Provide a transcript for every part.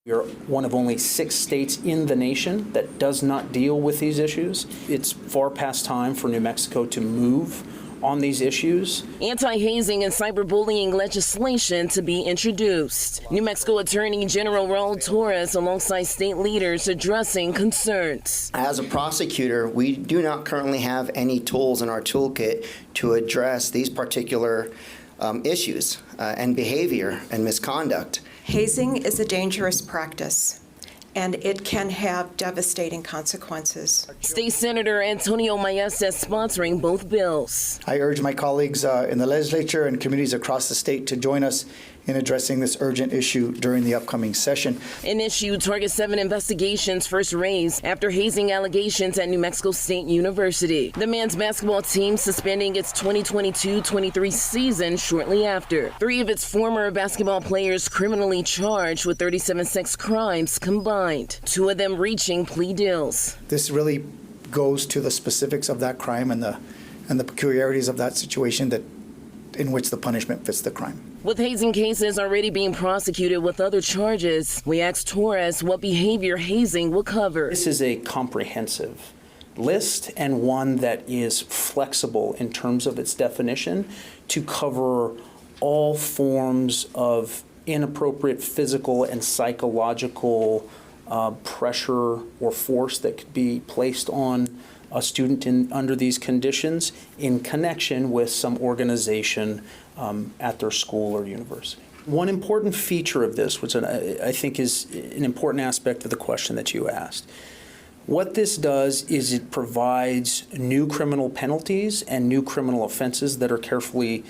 We are one of only 6 states in the nation that does not deal with these issues. It's far past time for New Mexico to move on these issues. Anti-hazing and cyberbullying legislation to be introduced. New Mexico Attorney General Raul Torres alongside state leaders addressing concerns. As a prosecutor, we do not currently have any tools in our toolkit to address these particular issues and behavior and misconduct. Hazing is a dangerous practice, and it can have devastating consequences. State Senator Antonio Maestas sponsoring both bills. I urge my colleagues in the legislature and communities across the state to join us in addressing this urgent issue during the upcoming session. An issue Target 7 investigations first raised after hazing allegations at New Mexico State University. The men's basketball team suspending its 2022-23 season shortly after. 3 of its former basketball players criminally charged with 37 sex crimes combined. 2 of them reaching plea deals. This really goes to the specifics of that crime and the peculiarities of that situation in which the punishment fits the crime. With hazing cases already being prosecuted with other charges, we asked Torres what behavior hazing will cover. This is a comprehensive list and one that is flexible in terms of its definition to cover all forms of inappropriate physical and psychological pressure or force that could be placed on a student under these conditions in connection with some organization at their school or university. One important feature of this, which I think is an important aspect of the question that you asked, what this does is it provides new criminal penalties and new criminal offenses that are carefully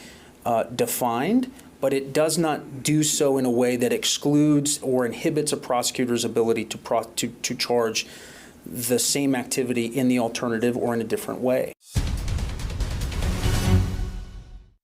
defined, but it does not do so in a way that excludes or inhibits a prosecutor's ability to charge the same activity in the alternative or in a different way.